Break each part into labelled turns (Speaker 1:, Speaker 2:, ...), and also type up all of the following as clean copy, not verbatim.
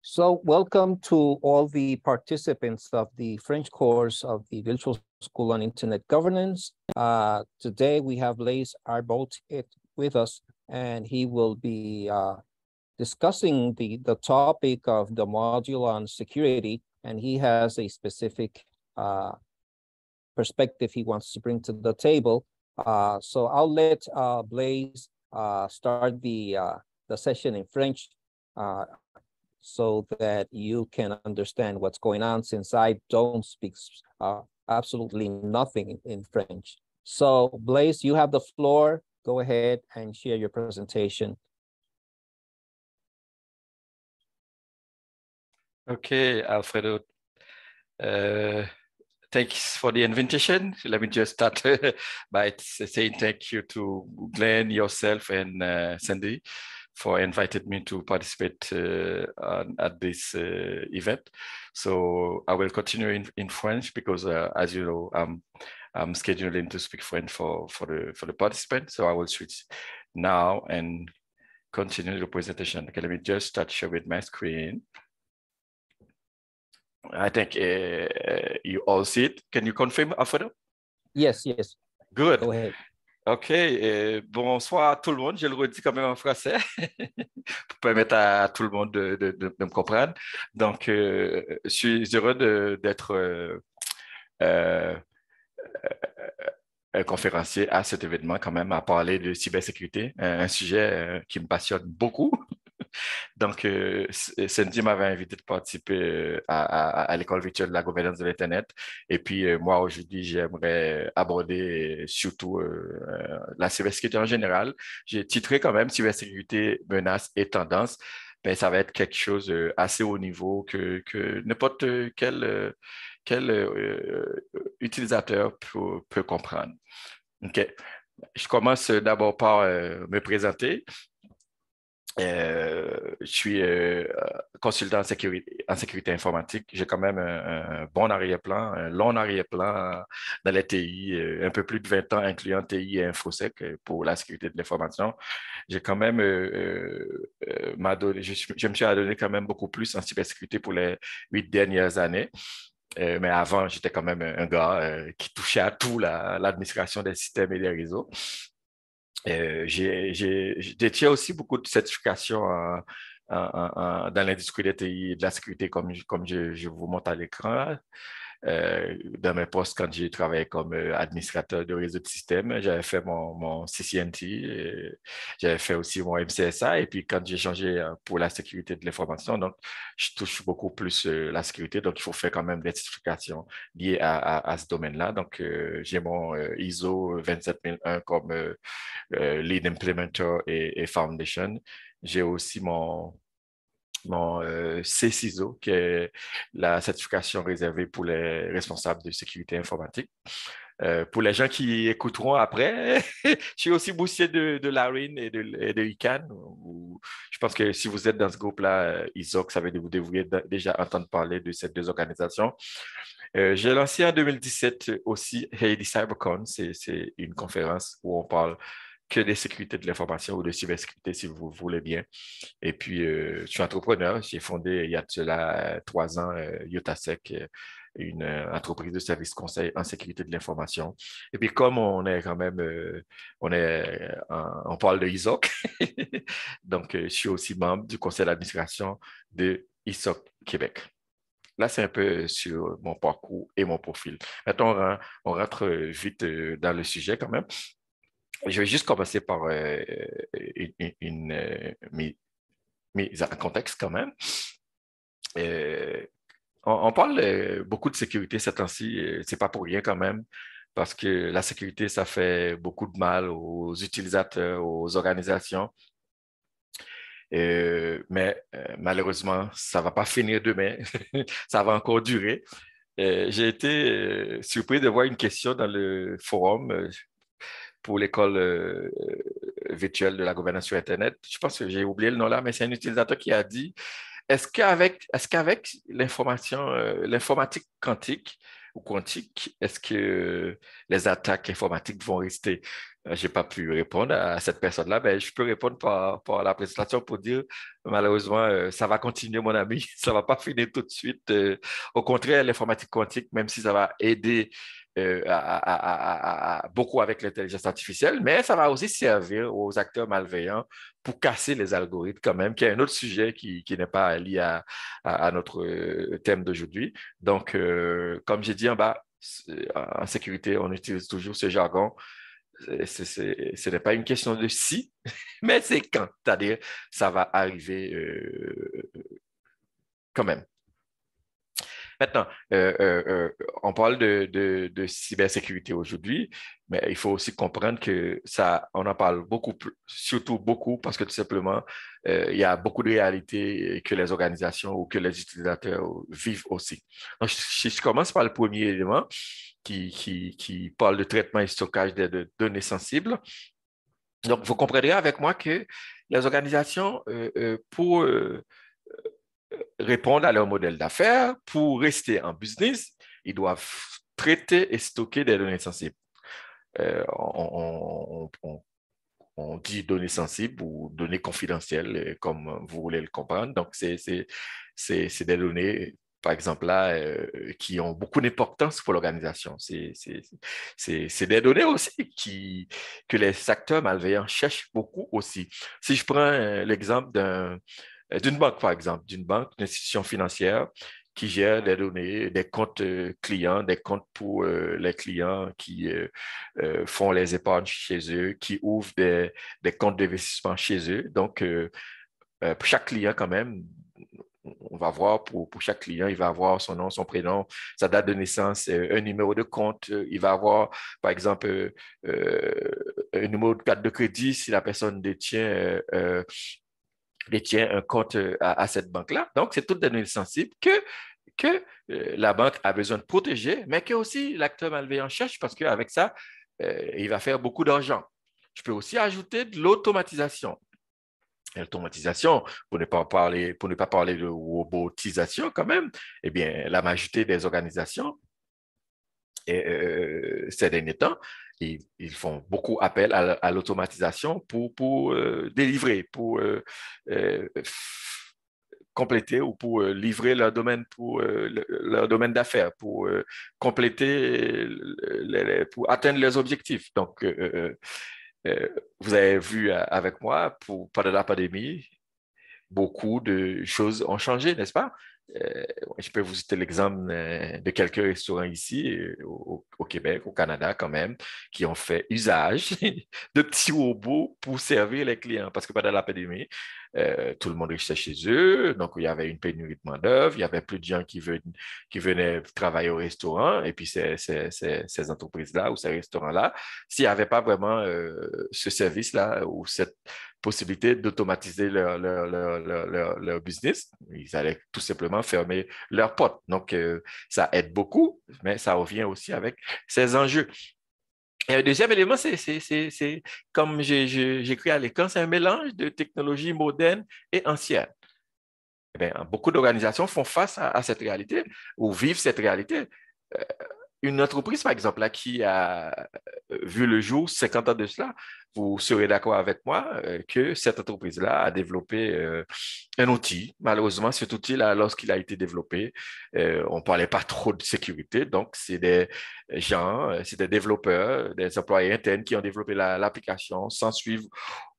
Speaker 1: So welcome to all the participants of the French course of the Virtual School on Internet Governance. Today we have Blaise Arbault with us, and he will be discussing the topic of the module on security, and he has a specific perspective he wants to bring to the table. So I'll let Blaise start the session in French so that you can understand what's going on, since I don't speak absolutely nothing in French. So Blaise, you have the floor. Go ahead and share your presentation.
Speaker 2: Okay, Alfredo. Thanks for the invitation. Let me just start by saying thank you to Glenn, yourself, and Sandy for inviting me to participate at this event. So I will continue in French because, as you know, I'm scheduling to speak French for the participants. So I will switch now and continue the presentation. Okay, let me just start sharing my screen. I think you all see it. Can you confirm, Alfredo?
Speaker 1: Yes.
Speaker 2: Good.
Speaker 1: Go ahead.
Speaker 2: OK. Bonsoir à tout le monde. Je le redis quand même en français pour permettre à tout le monde de me comprendre. Donc, je suis heureux d'être un conférencier à cet événement quand même, à parler de cybersécurité, un sujet qui me passionne beaucoup. Donc, Sandy m'avait invité de participer à l'école virtuelle de la gouvernance de l'Internet. Et puis, moi, aujourd'hui, j'aimerais aborder surtout la cybersécurité en général. J'ai titré quand même cybersécurité, menaces et tendances. Ben, ça va être quelque chose assez haut niveau que n'importe quel utilisateur peut comprendre. OK. Je commence d'abord par me présenter. Je suis consultant en sécurité informatique. J'ai quand même un bon arrière-plan, un long arrière-plan dans les TI, un peu plus de 20 ans, incluant TI et InfoSec pour la sécurité de l'information. J'ai quand même, je me suis adonné quand même beaucoup plus en cybersécurité pour les 8 dernières années. Mais avant, j'étais quand même un gars qui touchait à tout, l'administration des systèmes et des réseaux. Je détiens aussi beaucoup de certifications dans l'industrie des TI et de la sécurité, comme je vous montre à l'écran. Dans mes postes, quand j'ai travaillé comme administrateur de réseau de système, j'avais fait mon CCNT, j'avais fait aussi mon MCSA, et puis quand j'ai changé pour la sécurité de l'information, donc je touche beaucoup plus la sécurité, donc il faut faire quand même des certifications liées à ce domaine-là. Donc, j'ai mon ISO 27001 comme Lead Implementer et Foundation. J'ai aussi mon CCISO, qui est la certification réservée pour les responsables de sécurité informatique. Pour les gens qui écouteront après, je suis aussi boursier de l'ARIN et de ICANN. Je pense que si vous êtes dans ce groupe-là, ISOC, vous devriez déjà entendre parler de ces deux organisations. J'ai lancé en 2017 aussi Haiti CyberCon. C'est une conférence où on parle que des sécurités de l'information ou de cybersécurité, si vous voulez bien. Et puis, je suis entrepreneur. J'ai fondé il y a de 3 ans Yotasec, une entreprise de services conseil en sécurité de l'information. Et puis, comme on est quand même, on parle de ISOC, donc je suis aussi membre du conseil d'administration de ISOC Québec. Là, c'est un peu sur mon parcours et mon profil. Maintenant, on rentre vite dans le sujet quand même. Je vais juste commencer par une mise en contexte quand même. On parle beaucoup de sécurité ces temps-ci, c'est pas pour rien quand même, parce que la sécurité, ça fait beaucoup de mal aux utilisateurs, aux organisations. Mais malheureusement, ça va pas finir demain, ça va encore durer. J'ai été surpris de voir une question dans le forum pour l'école virtuelle de la gouvernance sur Internet. Je pense que j'ai oublié le nom là, mais c'est un utilisateur qui a dit, est-ce qu'avec l'informatique quantique ou quantique, est-ce que les attaques informatiques vont rester? je n'ai pas pu répondre à cette personne-là, mais je peux répondre par la présentation pour dire, malheureusement, ça va continuer, mon ami, ça ne va pas finir tout de suite. Au contraire, l'informatique quantique, même si ça va aider beaucoup avec l'intelligence artificielle, mais ça va aussi servir aux acteurs malveillants pour casser les algorithmes quand même, qui est un autre sujet qui n'est pas lié à notre thème d'aujourd'hui. Donc, comme j'ai dit en bas, en sécurité, on utilise toujours ce jargon. Ce n'est pas une question de si, mais c'est quand. C'est-à-dire, ça va arriver quand même. Maintenant, on parle de cybersécurité aujourd'hui, mais il faut aussi comprendre que ça, on en parle beaucoup, surtout beaucoup, parce que tout simplement, il y a beaucoup de réalités que les organisations ou que les utilisateurs vivent aussi. Donc, si je commence par le premier élément qui parle de traitement et stockage de données sensibles. Donc, vous comprendrez avec moi que les organisations, pour répondre à leur modèle d'affaires, pour rester en business, ils doivent traiter et stocker des données sensibles. On dit données sensibles ou données confidentielles, comme vous voulez le comprendre. Donc, c'est des données, par exemple, là, qui ont beaucoup d'importance pour l'organisation. C'est des données aussi que les acteurs malveillants cherchent beaucoup aussi. Si je prends l'exemple d'une banque, par exemple, d'une banque, d'une institution financière qui gère des données, des comptes clients, des comptes pour les clients qui font les épargnes chez eux, qui ouvrent des comptes d'investissement chez eux. Donc, pour chaque client, quand même, on va voir pour chaque client, il va avoir son nom, son prénom, sa date de naissance, un numéro de compte. Il va avoir, par exemple, un numéro de carte de crédit si la personne détient un compte à cette banque-là. Donc, c'est toutes des données sensibles que la banque a besoin de protéger, mais que aussi l'acteur malveillant cherche parce qu'avec ça, il va faire beaucoup d'argent. Je peux aussi ajouter de l'automatisation. L'automatisation, pour ne pas parler de robotisation quand même, eh bien, la majorité des organisations, ces derniers temps, ils font beaucoup appel à l'automatisation pour délivrer, pour compléter ou pour livrer leur domaine leur domaine d'affaires, pour compléter, pour atteindre leurs objectifs. Donc, vous avez vu avec moi, pendant la pandémie, beaucoup de choses ont changé, n'est-ce pas? Je peux vous citer l'exemple de quelques restaurants ici au Québec, au Canada quand même, qui ont fait usage de petits robots pour servir les clients. Parce que pendant la pandémie, tout le monde restait chez eux, donc il y avait une pénurie de main-d'œuvre, il y avait plus de gens qui venaient travailler au restaurant, et puis ces entreprises-là ou ces restaurants-là, s'il n'y avait pas vraiment ce service-là ou cette possibilité d'automatiser leur business, ils allaient tout simplement fermer leurs portes. Donc, ça aide beaucoup, mais ça revient aussi avec ces enjeux. Et un deuxième élément, c'est comme j'écris à l'écran, c'est un mélange de technologies modernes et anciennes. Eh bien, beaucoup d'organisations font face à cette réalité ou vivent cette réalité. Une entreprise, par exemple, là, qui a vu le jour 50 ans de cela, vous serez d'accord avec moi que cette entreprise-là a développé un outil. Malheureusement, cet outil-là, lorsqu'il a été développé, on ne parlait pas trop de sécurité. Donc, c'est des gens, c'est des développeurs, des employés internes qui ont développé l'application sans suivre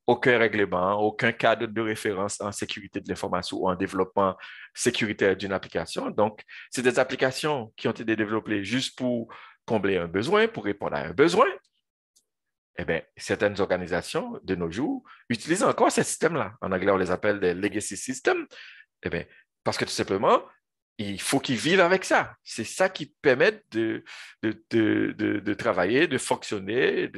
Speaker 2: aucun règlement, aucun cadre de référence en sécurité de l'information ou en développement sécuritaire d'une application. Donc, c'est des applications qui ont été développées juste pour combler un besoin, pour répondre à un besoin. Eh bien, certaines organisations de nos jours utilisent encore ces systèmes-là. En anglais, on les appelle des legacy systems. Eh bien, parce que tout simplement, il faut qu'ils vivent avec ça. C'est ça qui permet de travailler, de fonctionner,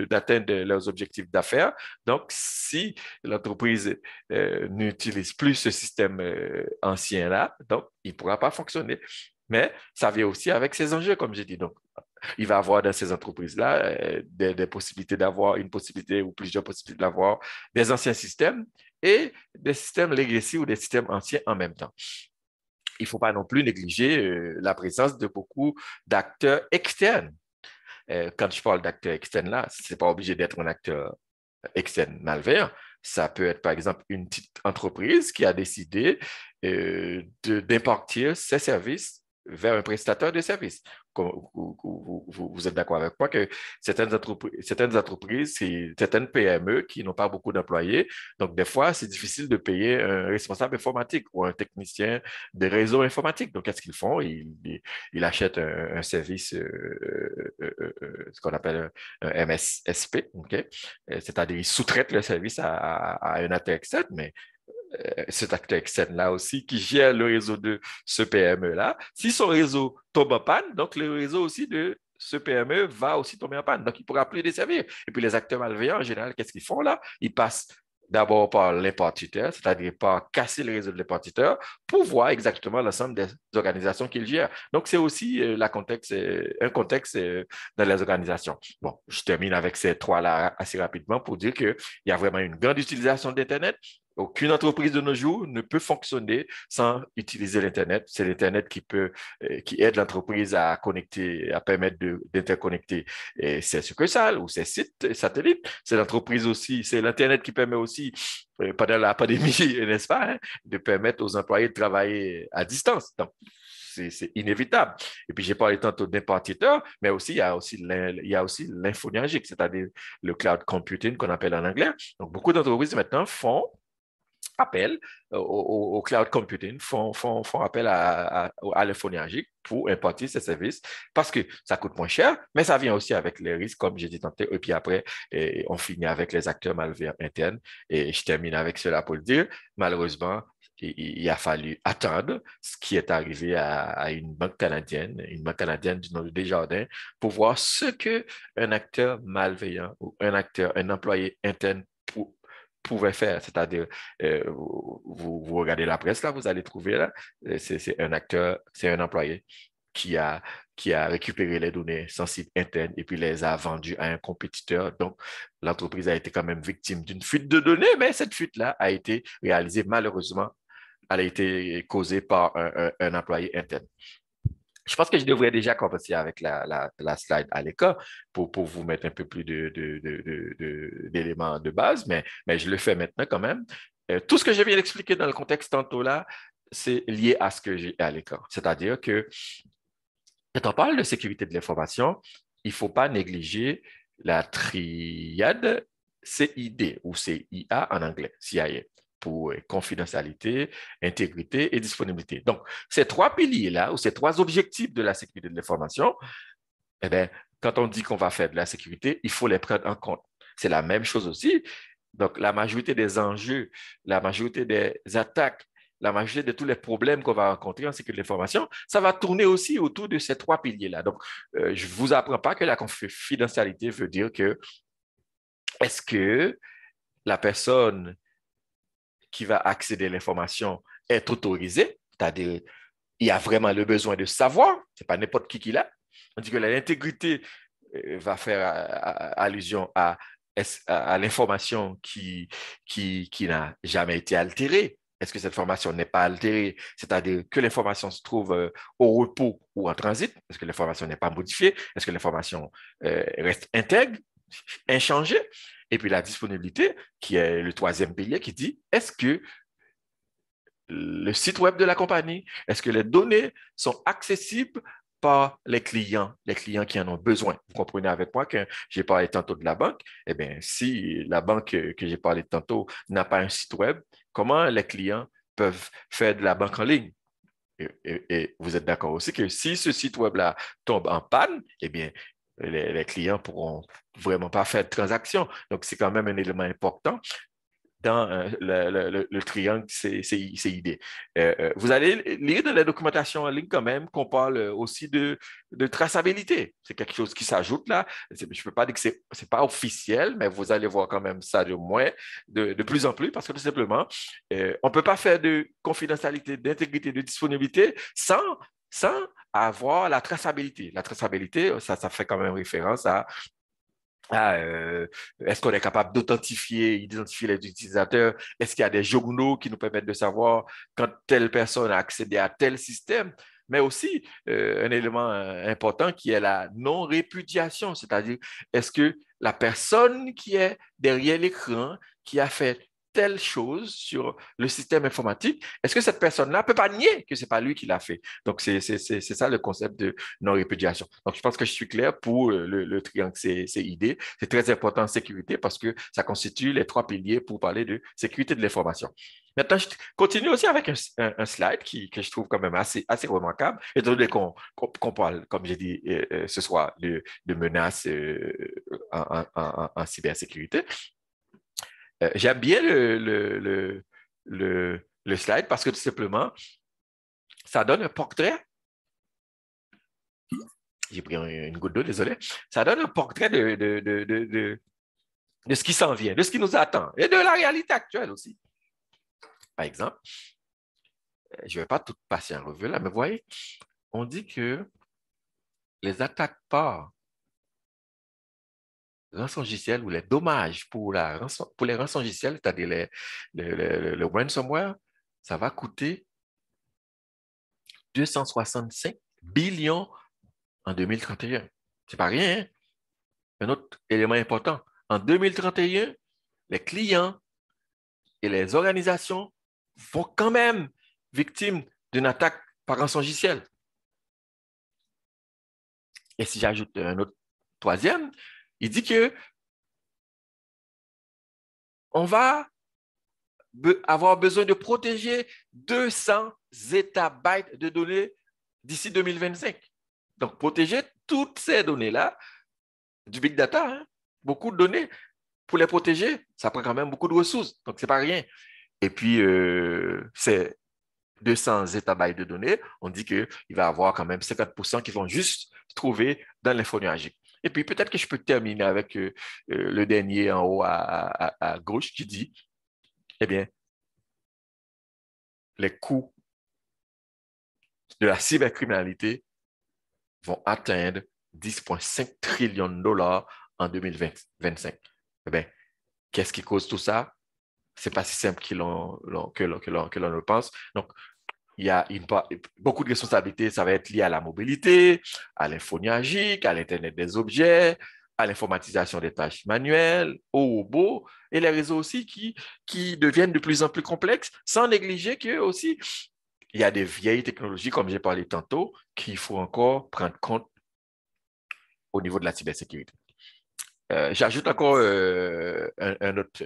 Speaker 2: d'atteindre leurs objectifs d'affaires. Donc, si l'entreprise n'utilise plus ce système ancien-là, donc, il ne pourra pas fonctionner. Mais ça vient aussi avec ces enjeux, comme j'ai dit. Donc, il va avoir dans ces entreprises-là des possibilités d'avoir une possibilité ou plusieurs possibilités d'avoir des anciens systèmes et des systèmes legacy ou des systèmes anciens en même temps. Il ne faut pas non plus négliger la présence de beaucoup d'acteurs externes. Quand je parle d'acteur externe là, ce n'est pas obligé d'être un acteur externe malveillant. Ça peut être, par exemple, une petite entreprise qui a décidé d'impartir ses services vers un prestataire de services. Vous êtes d'accord avec moi que certaines entreprises, certaines PME qui n'ont pas beaucoup d'employés, donc des fois, c'est difficile de payer un responsable informatique ou un technicien de réseau informatique. Donc, qu'est-ce qu'ils font? Ils achètent un service, ce qu'on appelle un MSSP, OK? C'est-à-dire ils sous-traitent le service à un acteur externe, mais cet acteur externe-là aussi qui gère le réseau de ce PME-là. Si son réseau tombe en panne, donc le réseau aussi de ce PME va aussi tomber en panne. Donc, il ne pourra plus desservir. Et puis, les acteurs malveillants, en général, qu'est-ce qu'ils font là? Ils passent d'abord par l'impartiteur, c'est-à-dire par casser le réseau de l'impartiteur pour voir exactement l'ensemble des organisations qu'ils gèrent. Donc, c'est aussi un contexte dans les organisations. Bon, je termine avec ces trois-là assez rapidement pour dire qu'il y a vraiment une grande utilisation d'Internet. Aucune entreprise de nos jours ne peut fonctionner sans utiliser l'Internet. C'est l'Internet qui aide l'entreprise à connecter, à permettre d'interconnecter ses succursales ou ses sites satellites. C'est l'entreprise aussi, c'est l'Internet qui permet aussi, pendant la pandémie, n'est-ce pas, hein, de permettre aux employés de travailler à distance. Donc, c'est inévitable. Et puis, j'ai parlé tantôt d'impartiteur, mais aussi, il y a aussi l'infoniagique, c'est-à-dire le cloud computing qu'on appelle en anglais. Donc, beaucoup d'entreprises maintenant font appel au cloud computing, font appel à l'infoniagique pour impartir ces services parce que ça coûte moins cher, mais ça vient aussi avec les risques, comme j'ai dit tantôt. Et puis après, on finit avec les acteurs malveillants internes. Et je termine avec cela pour le dire. Malheureusement, il a fallu attendre ce qui est arrivé à une banque canadienne du nom de Desjardins, pour voir ce qu'un acteur malveillant ou un employé interne pouvait faire. C'est-à-dire, vous regardez la presse, là, vous allez trouver, là, c'est un acteur, c'est un employé qui a récupéré les données sensibles internes et puis les a vendues à un compétiteur. Donc, l'entreprise a été quand même victime d'une fuite de données, mais cette fuite-là a été réalisée, malheureusement, elle a été causée par un employé interne. Je pense que je devrais déjà commencer avec la slide à l'écart pour vous mettre un peu plus d'éléments de base, mais je le fais maintenant quand même. Tout ce que je viens d'expliquer dans le contexte tantôt là, c'est lié à ce que j'ai à l'écart. C'est-à-dire que quand on parle de sécurité de l'information, il ne faut pas négliger la triade CID ou CIA en anglais, CIA, pour confidentialité, intégrité et disponibilité. Donc, ces trois piliers-là, ou ces trois objectifs de la sécurité de l'information, eh bien, quand on dit qu'on va faire de la sécurité, il faut les prendre en compte. C'est la même chose aussi. Donc, la majorité des enjeux, la majorité des attaques, la majorité de tous les problèmes qu'on va rencontrer en sécurité de l'information, ça va tourner aussi autour de ces trois piliers-là. Donc, je ne vous apprends pas que la confidentialité veut dire que est-ce que la personne qui va accéder à l'information est autorisée, c'est-à-dire il y a vraiment le besoin de savoir, ce n'est pas n'importe qui l'a. On dit que l'intégrité va faire allusion à l'information qui n'a jamais été altérée. Est-ce que cette information n'est pas altérée, c'est-à-dire que l'information se trouve au repos ou en transit? Est-ce que l'information n'est pas modifiée? Est-ce que l'information reste intègre, inchangée? Et puis la disponibilité, qui est le troisième pilier, qui dit, est-ce que le site web de la compagnie, est-ce que les données sont accessibles par les clients qui en ont besoin? Vous comprenez avec moi que j'ai parlé tantôt de la banque. Eh bien, si la banque que j'ai parlé tantôt n'a pas un site web, comment les clients peuvent faire de la banque en ligne? Et vous êtes d'accord aussi que si ce site web-là tombe en panne, eh bien, les clients pourront vraiment pas faire de transaction. Donc, c'est quand même un élément important dans le triangle CID. Vous allez lire dans la documentation en ligne quand même qu'on parle aussi de traçabilité. C'est quelque chose qui s'ajoute là. Je ne peux pas dire que ce n'est pas officiel, mais vous allez voir quand même ça de plus en plus, parce que tout simplement, on ne peut pas faire de confidentialité, d'intégrité, de disponibilité sans avoir la traçabilité. La traçabilité, ça fait quand même référence à est-ce qu'on est capable d'identifier les utilisateurs? Est-ce qu'il y a des journaux qui nous permettent de savoir quand telle personne a accédé à tel système? mais aussi un élément important qui est la non-répudiation, c'est-à-dire est-ce que la personne qui est derrière l'écran, qui a fait telle chose sur le système informatique, est-ce que cette personne-là ne peut pas nier que ce n'est pas lui qui l'a fait? Donc, c'est ça le concept de non-répudiation. Donc, je pense que je suis clair pour le triangle CID. C'est très important en sécurité parce que ça constitue les 3 piliers pour parler de sécurité de l'information. Maintenant, je continue aussi avec un slide que je trouve quand même assez remarquable, étant donné qu'on parle, comme j'ai dit ce soir, de menaces en cybersécurité. J'aime bien le slide parce que tout simplement, ça donne un portrait. J'ai pris une goutte d'eau, désolé. Ça donne un portrait de ce qui s'en vient, de ce qui nous attend et de la réalité actuelle aussi. Par exemple, je ne vais pas tout passer en revue là, mais vous voyez, on dit que les attaques par rançongiciel ou les dommages pour les rançongiciels, c'est-à-dire le ransomware, ça va coûter 265 billions en 2031. C'est pas rien, hein? Un autre élément important. En 2031, les clients et les organisations vont quand même victimes d'une attaque par rançongiciel. Et si j'ajoute un autre troisième, il dit que on va avoir besoin de protéger 200 zettabytes de données d'ici 2025. Donc, protéger toutes ces données-là, du big data, hein, beaucoup de données, pour les protéger, ça prend quand même beaucoup de ressources. Donc, ce n'est pas rien. Et puis, c'est 200 zettabytes de données, on dit qu'il va y avoir quand même 50% qui vont juste se trouver dans l'info nuagique. Et puis, peut-être que je peux terminer avec le dernier en haut à gauche qui dit, eh bien, les coûts de la cybercriminalité vont atteindre 10,5 trillions de dollars en 2025. Eh bien, qu'est-ce qui cause tout ça? Ce n'est pas si simple que l'on le pense. Donc, il y a beaucoup de responsabilités, ça va être lié à la mobilité, à l'info nuagique, à l'Internet des objets, à l'informatisation des tâches manuelles, aux robots et les réseaux aussi qui deviennent de plus en plus complexes, sans négliger que aussi il y a des vieilles technologies, comme j'ai parlé tantôt, qu'il faut encore prendre compte au niveau de la cybersécurité. J'ajoute encore un autre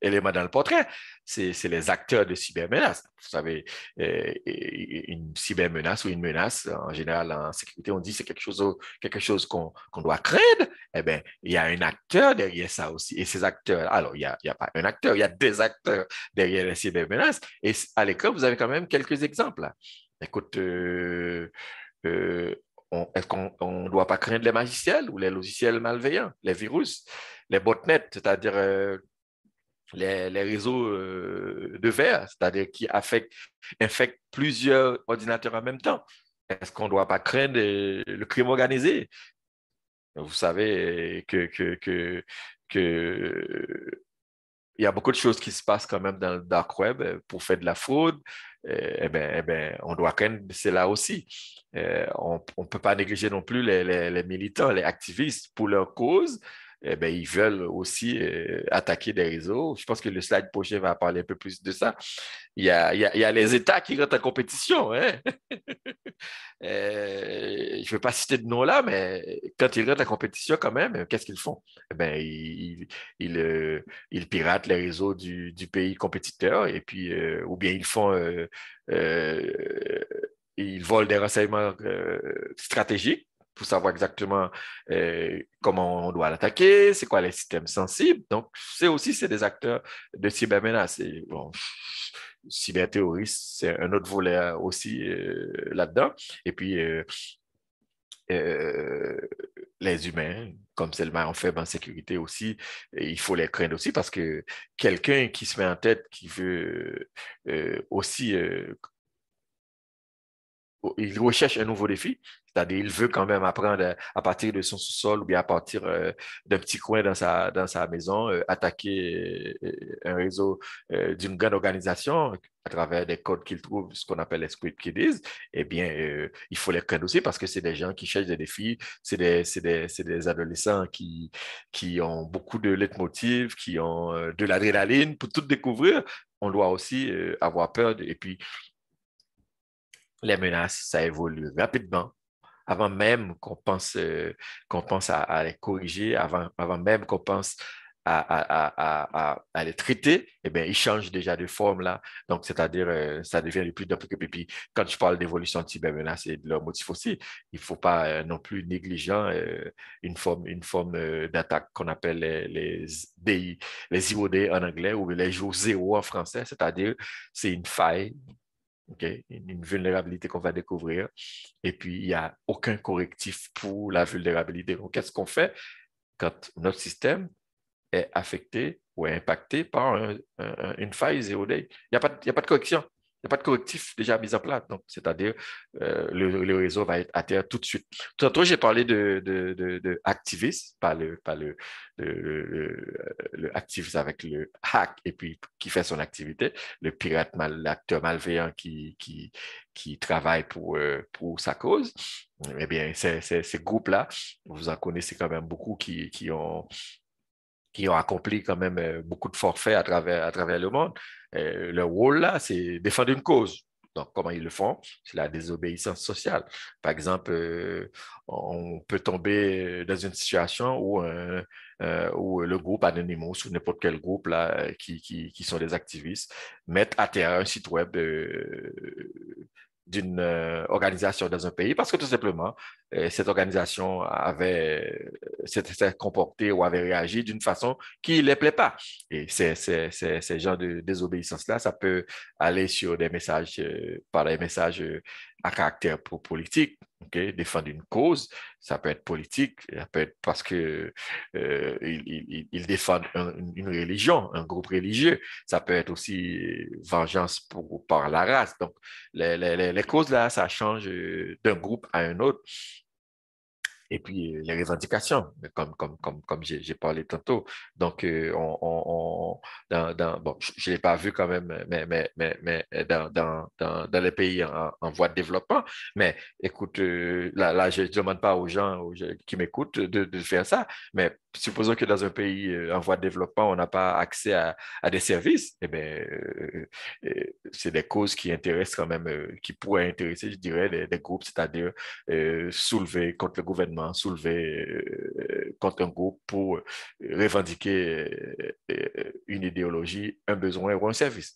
Speaker 2: élément dans le portrait, c'est les acteurs de cybermenaces. Vous savez, une cybermenace ou une menace, en général en sécurité, on dit que c'est quelque chose qu'on doit craindre. Eh bien, il y a un acteur derrière ça aussi. Et ces acteurs, alors, il n'y a pas un acteur, il y a des acteurs derrière les cybermenaces. Et à l'écran, vous avez quand même quelques exemples là. Écoute, est-ce qu'on ne doit pas craindre les magiciels ou les logiciels malveillants, les virus, les botnets, c'est-à-dire les réseaux de verre, c'est-à-dire qui infectent plusieurs ordinateurs en même temps? Est-ce qu'on ne doit pas craindre le crime organisé? Vous savez que il y a beaucoup de choses qui se passent quand même dans le dark web pour faire de la fraude. On doit craindre cela aussi. On ne peut pas négliger non plus les militants, les activistes pour leur cause. Ils veulent aussi attaquer des réseaux. Je pense que le slide prochain va parler un peu plus de ça. Il y a les États qui rentrent en compétition, hein? Je ne veux pas citer de nom là, mais quand ils regardent la compétition quand même, qu'est-ce qu'ils font? Ils piratent les réseaux du pays compétiteur et puis, ou bien ils volent des renseignements stratégiques pour savoir exactement comment on doit l'attaquer, c'est quoi les systèmes sensibles. Donc, c'est des acteurs de cybermenace. Et, bon, cyberterroriste, c'est un autre volet aussi là-dedans. Et puis, les humains, comme c'est le maillon faible en sécurité aussi, il faut les craindre aussi parce que quelqu'un qui se met en tête, qui veut aussi, il recherche un nouveau défi, C'est-à-dire, il veut quand même apprendre à partir de son sous-sol ou bien à partir d'un petit coin dans sa maison, attaquer un réseau d'une grande organisation à travers des codes qu'il trouve, ce qu'on appelle les script kiddies. Eh bien, il faut les craindre aussi parce que c'est des gens qui cherchent des défis, c'est des adolescents qui ont beaucoup de leitmotiv, qui ont de l'adrénaline pour tout découvrir. On doit aussi avoir peur. Et puis, les menaces, ça évolue rapidement avant même qu'on pense à les corriger, avant même qu'on pense à les traiter, eh bien, ils changent déjà de forme là. Donc, c'est-à-dire, ça devient de plus en plus. Et puis, quand je parle d'évolution de cybermenace et de leur motif aussi, il ne faut pas non plus négligent une forme d'attaque qu'on appelle les DI, les zero day en anglais ou les jours zéro en français, c'est-à-dire, c'est une faille. Okay? Une vulnérabilité qu'on va découvrir. Et puis, il n'y a aucun correctif pour la vulnérabilité. Donc, qu'est-ce qu'on fait quand notre système est affecté ou est impacté par une faille zéro day? Il n'y a pas de correction. Il n'y a pas de correctif déjà mis en place. Donc, c'est-à-dire, le réseau va être à terre tout de suite. Tantôt, j'ai parlé de activiste, pas le activiste avec le hack et puis qui fait son activité, le pirate l'acteur malveillant qui travaille pour sa cause. Eh bien, ces groupes-là, vous en connaissez quand même beaucoup qui ont accompli quand même beaucoup de forfaits à travers le monde. Leur rôle là, c'est défendre une cause. Donc, comment ils le font? C'est la désobéissance sociale. Par exemple, on peut tomber dans une situation où le groupe Anonymous ou n'importe quel groupe là, qui sont des activistes mettent à terre un site web d'une organisation dans un pays parce que tout simplement, cette organisation s'était comportée ou avait réagi d'une façon qui ne les plaît pas. Et ces genres de désobéissance-là, ça peut aller sur des messages, par des messages à caractère politique. Okay? Défendre une cause, ça peut être politique, ça peut être parce que ils défendent une religion, un groupe religieux. Ça peut être aussi vengeance par la race. Donc, les causes là, ça change d'un groupe à un autre. Et puis, les revendications, comme j'ai parlé tantôt. Donc, bon, je ne l'ai pas vu quand même, mais dans les pays en voie de développement. Mais écoute, là je ne demande pas aux gens qui m'écoutent de faire ça. Mais supposons que dans un pays en voie de développement, on n'a pas accès à des services. Eh bien, c'est des causes qui intéressent quand même, qui pourraient intéresser, je dirais, des groupes, c'est-à-dire soulever contre le gouvernement, soulever contre un groupe pour revendiquer une idéologie, un besoin ou un service.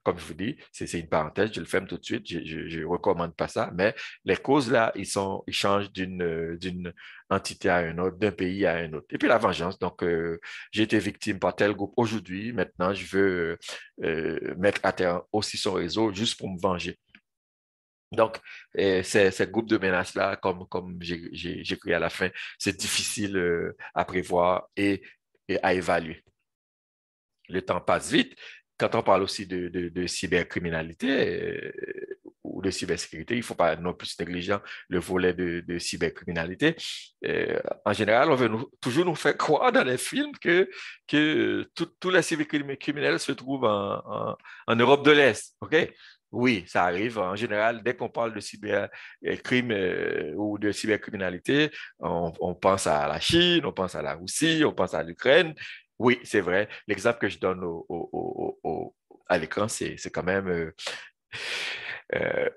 Speaker 2: Comme je vous dis, c'est une parenthèse, je le ferme tout de suite, je ne recommande pas ça, mais les causes là, ils changent d'une entité à une autre, d'un pays à un autre. Et puis la vengeance, donc j'ai été victime par tel groupe aujourd'hui, maintenant je veux mettre à terre aussi son réseau juste pour me venger. Donc, ces groupes de menaces-là, comme j'ai écrit à la fin, c'est difficile à prévoir et à évaluer. Le temps passe vite. Quand on parle aussi de cybercriminalité ou de cybersécurité, il ne faut pas non plus négliger le volet de cybercriminalité. En général, on veut toujours nous faire croire dans les films que tous les cybercriminels se trouvent en Europe de l'Est. OK? Oui, ça arrive. En général, dès qu'on parle de cybercrime ou de cybercriminalité, on pense à la Chine, on pense à la Russie, on pense à l'Ukraine. Oui, c'est vrai. L'exemple que je donne à l'écran, c'est quand même, euh,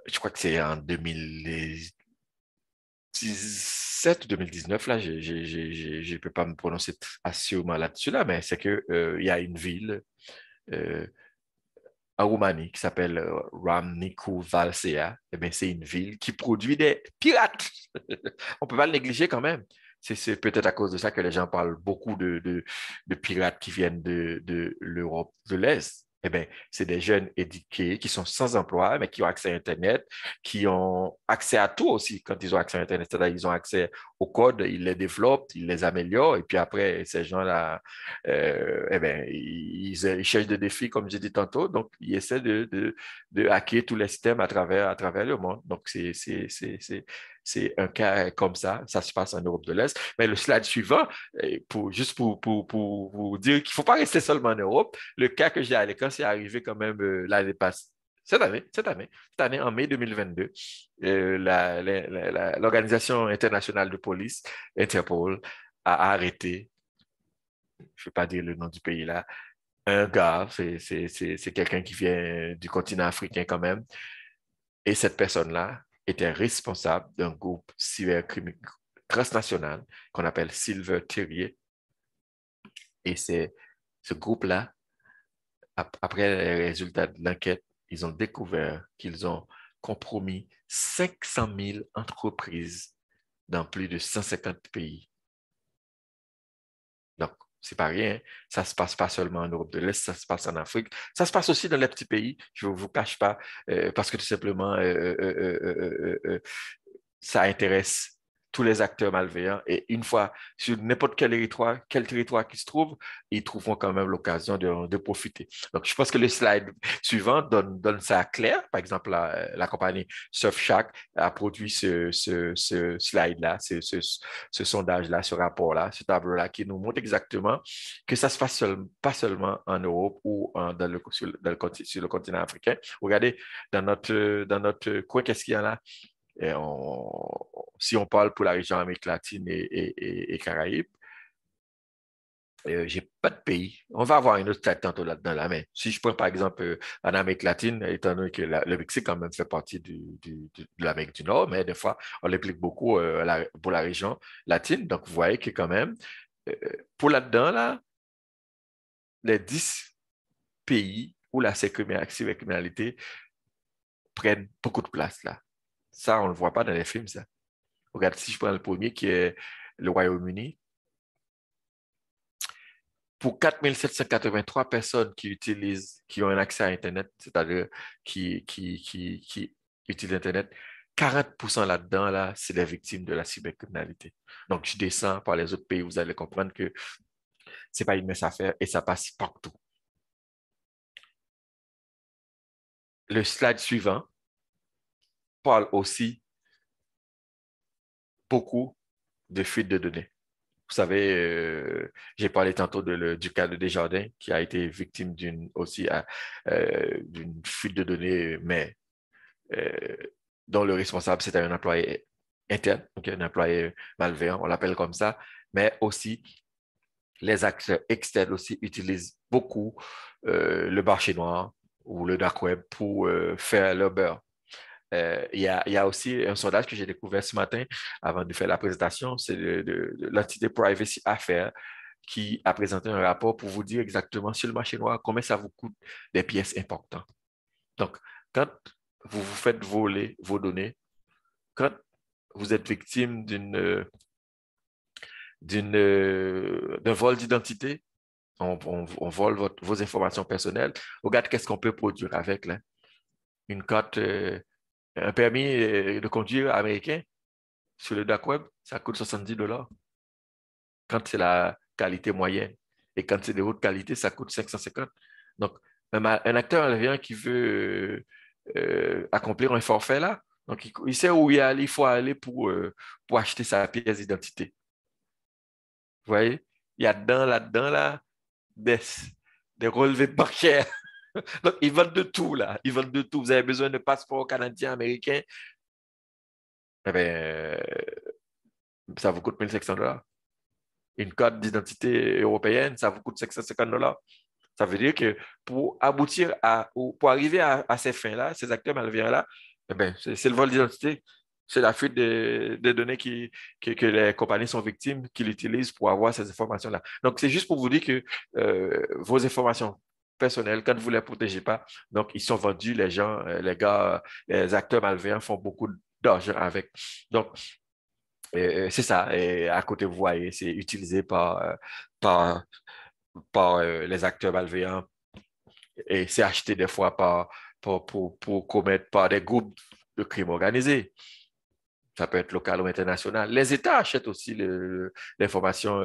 Speaker 2: je crois que c'est en 2017 ou 2019, là, je ne peux pas me prononcer assurément là-dessus, là, mais c'est qu'il y a une ville euh, en Roumanie qui s'appelle Râmnicu Vâlcea. Eh bien, c'est une ville qui produit des pirates. On ne peut pas le négliger quand même. C'est peut-être à cause de ça que les gens parlent beaucoup de pirates qui viennent de l'Europe de l'Est. Eh bien, c'est des jeunes éduqués qui sont sans emploi, mais qui ont accès à Internet, qui ont accès à tout aussi quand ils ont accès à Internet. C'est-à-dire qu'ils ont accès au code, ils les développent, ils les améliorent, et puis après, ces gens-là, ils cherchent des défis, comme j'ai dit tantôt, donc ils essaient de hacker tous les systèmes à travers le monde. Donc, c'est un cas comme ça se passe en Europe de l'Est. Mais le slide suivant, pour vous dire qu'il ne faut pas rester seulement en Europe, le cas que j'ai à l'école, c'est arrivé quand même l'année passée. Cette année, en mai 2022, l'Organisation internationale de police, Interpol, a arrêté, je ne vais pas dire le nom du pays là, un gars, c'est quelqu'un qui vient du continent africain quand même, et cette personne-là était responsable d'un groupe cybercriminel transnational qu'on appelle Silver Terrier. Et c'est ce groupe-là, après les résultats de l'enquête, ils ont découvert qu'ils ont compromis 500 000 entreprises dans plus de 150 pays. Donc, c'est pas rien. Ça se passe pas seulement en Europe de l'Est, ça se passe en Afrique. Ça se passe aussi dans les petits pays. Je ne vous cache pas, parce que tout simplement, ça intéresse tous les acteurs malveillants. Et une fois, sur n'importe quel territoire qui se trouve, ils trouveront quand même l'occasion de profiter. Donc, je pense que le slide suivant donne ça clair. Par exemple, la compagnie Surfshark a produit ce slide-là, ce sondage-là, ce rapport-là, ce tableau-là qui nous montre exactement que ça se passe pas seulement en Europe ou sur le continent africain. Regardez, dans notre coin, qu'est-ce qu'il y a là? Et si on parle pour la région Amérique latine et Caraïbes, j'ai pas de pays. On va avoir une autre tête tantôt là-dedans, là, mais si je prends par exemple en Amérique latine, étant donné que le Mexique quand même fait partie de l'Amérique du Nord, mais des fois, on l'implique beaucoup pour la région latine. Donc, vous voyez que quand même, pour là-dedans, là, les 10 pays où la cybercriminalité prennent beaucoup de place là. Ça, on ne le voit pas dans les films, ça. Regarde, si je prends le premier qui est le Royaume-Uni, pour 4 783 personnes qui ont un accès à Internet, c'est-à-dire qui utilisent Internet, 40% là-dedans, là, c'est des victimes de la cybercriminalité. Donc, je descends par les autres pays, vous allez comprendre que ce n'est pas une mince affaire et ça passe partout. Le slide suivant parle aussi beaucoup de fuite de données. Vous savez, j'ai parlé tantôt du cas de Desjardins qui a été victime d'une fuite de données, mais dont le responsable, c'était un employé interne, donc un employé malveillant, on l'appelle comme ça, mais aussi les acteurs externes aussi utilisent beaucoup le marché noir ou le dark web pour faire leur beurre. Il y a aussi un sondage que j'ai découvert ce matin avant de faire la présentation, c'est de l'entité Privacy Affairs qui a présenté un rapport pour vous dire exactement sur le marché noir combien ça vous coûte des pièces importantes. Donc, quand vous vous faites voler vos données, quand vous êtes victime d'un vol d'identité, on vole vos informations personnelles, regarde qu'est-ce qu'on peut produire avec là. Une carte, un permis de conduire américain sur le dark web, ça coûte 70 $ quand c'est la qualité moyenne. Et quand c'est de haute qualité, ça coûte 550. Donc, un acteur malveillant qui veut accomplir un forfait là, donc il sait où il faut aller pour acheter sa pièce d'identité. Vous voyez? Il y a là-dedans, là, des relevés bancaires. Donc, ils vendent de tout, là. Ils vendent de tout. Vous avez besoin de passeport canadien, américain. Eh bien, ça vous coûte 1 500 $. Une carte d'identité européenne, ça vous coûte 550 $. Ça veut dire que pour aboutir pour arriver à ces fins-là, ces acteurs malveillants-là, eh bien, c'est le vol d'identité. C'est la fuite des données que les compagnies sont victimes, qu'ils utilisent pour avoir ces informations-là. Donc, c'est juste pour vous dire que vos informations personnelles, quand vous ne les protégez pas, donc ils sont vendus, les gens, les gars, les acteurs malveillants font beaucoup d'argent avec. Donc, c'est ça. Et à côté, vous voyez, c'est utilisé par les acteurs malveillants et c'est acheté des fois pour commettre par des groupes de crimes organisés. Ça peut être local ou international. Les États achètent aussi l'information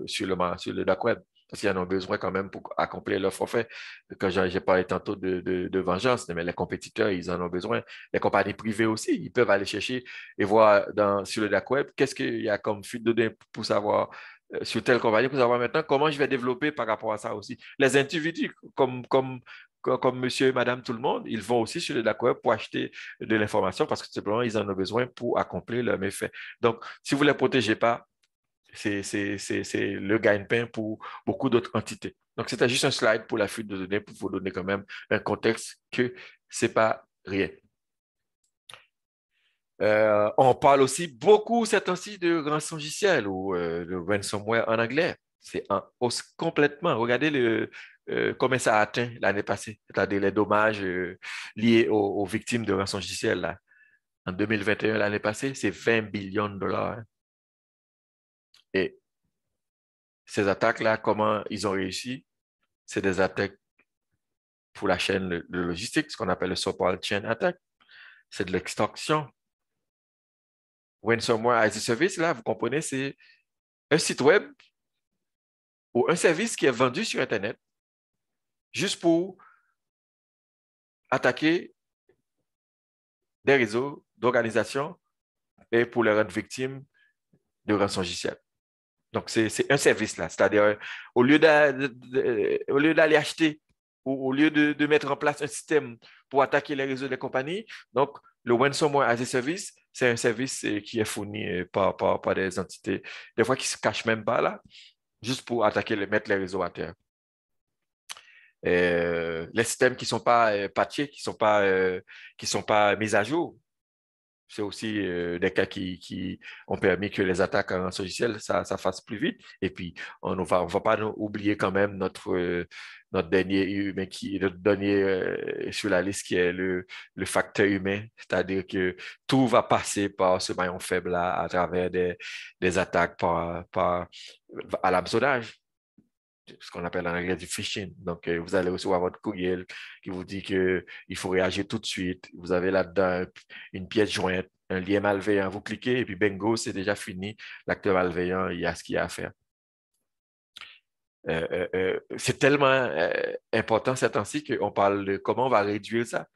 Speaker 2: sur le dark web parce qu'ils en ont besoin quand même pour accomplir leur forfait. Quand j'ai parlé tantôt de vengeance, mais les compétiteurs, ils en ont besoin. Les compagnies privées aussi, ils peuvent aller chercher et voir sur le dark web qu'est-ce qu'il y a comme fuite de données pour savoir sur telle compagnie, pour savoir maintenant comment je vais développer par rapport à ça aussi. Les individus comme monsieur et madame tout le monde, ils vont aussi sur le dark web pour acheter de l'information parce que simplement, ils en ont besoin pour accomplir leur méfait. Donc, si vous ne les protégez pas, c'est le gagne-pain pour beaucoup d'autres entités. Donc, c'était juste un slide pour la fuite de données pour vous donner quand même un contexte que ce n'est pas rien. On parle aussi beaucoup ces temps-ci de rançongiciel ou de ransomware en anglais. C'est en hausse complètement. Regardez comment ça a atteint l'année passée, c'est-à-dire les dommages liés aux victimes de rançongiciel. Là. En 2021, l'année passée, c'est 20 billions de dollars. Hein. Et ces attaques-là, comment ils ont réussi? C'est des attaques pour la chaîne de logistique, ce qu'on appelle le supply chain attack. C'est de l'extorsion. Ransomware as a service, là, vous comprenez, c'est un site web ou un service qui est vendu sur Internet juste pour attaquer des réseaux d'organisations et pour les rendre victimes de rançongiciel. Donc, c'est un service là. C'est-à-dire, au lieu d'aller acheter ou au lieu de mettre en place un système pour attaquer les réseaux des compagnies, donc le ransomware as a service, c'est un service qui est fourni par des entités, des fois qui ne se cachent même pas là, juste pour mettre les réseaux à terre. Les systèmes qui ne sont pas patchés, qui ne sont pas mis à jour, c'est aussi des cas qui ont permis que les attaques en logiciel, ça fasse plus vite. Et puis, on ne va pas oublier quand même notre dernier humain notre dernier sur la liste qui est le facteur humain. C'est-à-dire que tout va passer par ce maillon faible-là à travers des attaques à l'hameçonnage, ce qu'on appelle en anglais du phishing. Donc, vous allez recevoir votre courriel qui vous dit qu'il faut réagir tout de suite. Vous avez là-dedans une pièce jointe, un lien malveillant. Vous cliquez et puis bingo, c'est déjà fini. L'acteur malveillant, il y a ce qu'il y a à faire. C'est tellement important ces temps-ci qu'on parle de comment on va réduire ça.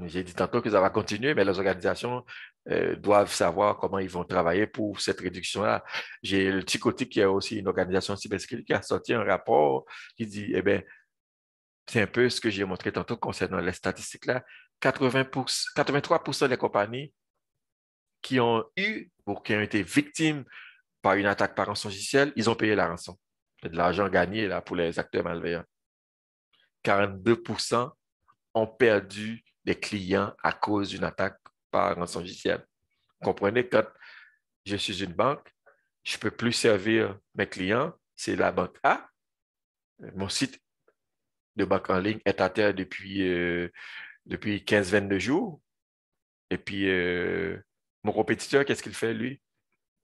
Speaker 2: J'ai dit tantôt que ça va continuer, mais les organisations doivent savoir comment ils vont travailler pour cette réduction-là. J'ai le Ticotic, qui est aussi une organisation cybersécurité, qui a sorti un rapport qui dit, eh bien, c'est un peu ce que j'ai montré tantôt concernant les statistiques-là. 83% des compagnies qui ont eu ou qui ont été victimes par une attaque par rançongiciel, ils ont payé la rançon. C'est de l'argent gagné là, pour les acteurs malveillants. 42% ont perdu des clients à cause d'une attaque par rançongiciel. Vous comprenez, quand je suis une banque, je ne peux plus servir mes clients, c'est la banque A. Mon site de banque en ligne est à terre depuis 15-22 jours. Et puis, mon compétiteur, qu'est-ce qu'il fait, lui?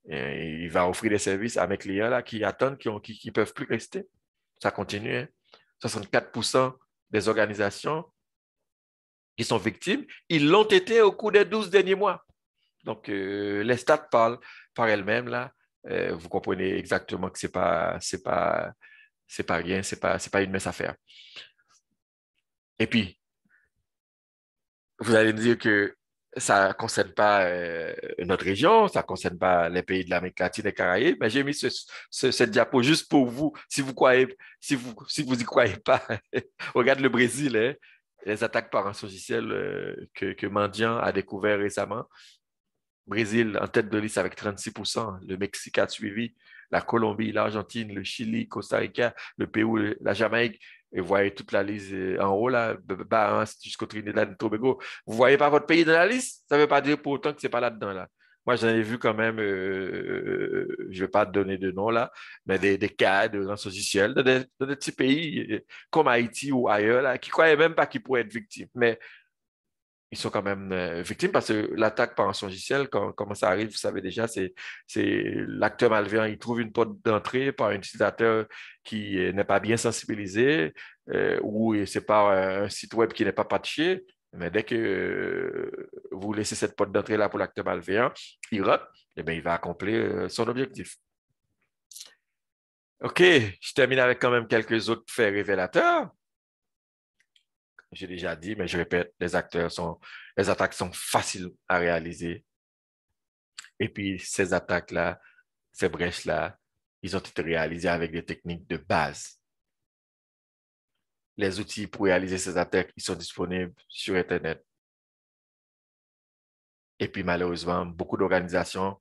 Speaker 2: Il va offrir des services à mes clients là, qui attendent, qui ne peuvent plus rester. Ça continue. Hein? 64% des organisations qui sont victimes, ils l'ont été au cours des 12 derniers mois. Donc, les stats parlent par elles-mêmes, là. Vous comprenez exactement que c'est pas rien, c'est pas une mince affaire. Et puis, vous allez me dire que ça ne concerne pas notre région, ça ne concerne pas les pays de l'Amérique latine et Caraïbes, mais j'ai mis cette diapo juste pour vous, si vous y croyez pas. Regarde le Brésil, hein, les attaques par rançongiciel que Mandiant a découvert récemment. Brésil en tête de liste avec 36%, le Mexique a suivi, la Colombie, l'Argentine, le Chili, Costa Rica, le Pérou, la Jamaïque. Et vous voyez toute la liste en haut, là, Bahamas jusqu'au Trinidad et Tobago. Vous ne voyez pas votre pays dans la liste? Ça ne veut pas dire pour autant que ce n'est pas là-dedans. Là. Moi, j'en ai vu quand même, je ne vais pas te donner de nom là, mais des cas de rançongiciel dans des petits pays comme Haïti ou ailleurs là, qui ne croyaient même pas qu'ils pourraient être victimes. Mais ils sont quand même victimes parce que l'attaque par rançongiciel, comment ça arrive, vous savez déjà, c'est l'acteur malveillant, il trouve une porte d'entrée par un utilisateur qui n'est pas bien sensibilisé ou c'est par un site web qui n'est pas patché. Mais dès que vous laissez cette porte d'entrée là pour l'acteur malveillant, il rentre, et bien, il va accomplir son objectif. OK, je termine avec quand même quelques autres faits révélateurs. J'ai déjà dit, mais je répète, les attaques sont faciles à réaliser. Et puis, ces attaques-là, ces brèches-là, ils ont été réalisées avec des techniques de base. Les outils pour réaliser ces attaques, ils sont disponibles sur Internet. Et puis, malheureusement, beaucoup d'organisations,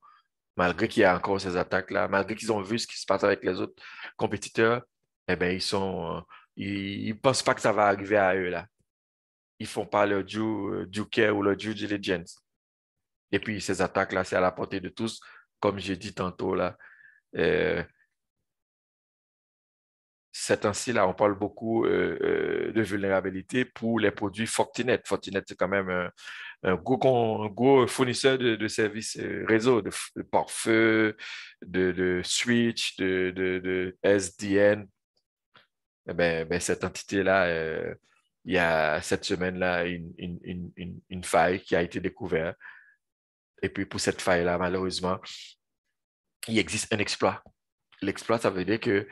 Speaker 2: malgré qu'il y a encore ces attaques-là, malgré qu'ils ont vu ce qui se passe avec les autres compétiteurs, eh bien, ils pensent pas que ça va arriver à eux, là. Ils font pas leur due care ou leur due diligence. Et puis, ces attaques-là, c'est à la portée de tous. Comme j'ai dit tantôt, là, ces temps-ci, là, on parle beaucoup de vulnérabilité pour les produits Fortinet. Fortinet, c'est quand même un gros fournisseur de services réseau, de pare-feu, de switch, de SDN. Eh ben, cette entité-là, il y a cette semaine-là une faille qui a été découverte. Et puis, pour cette faille-là, malheureusement, il existe un exploit. L'exploit, ça veut dire que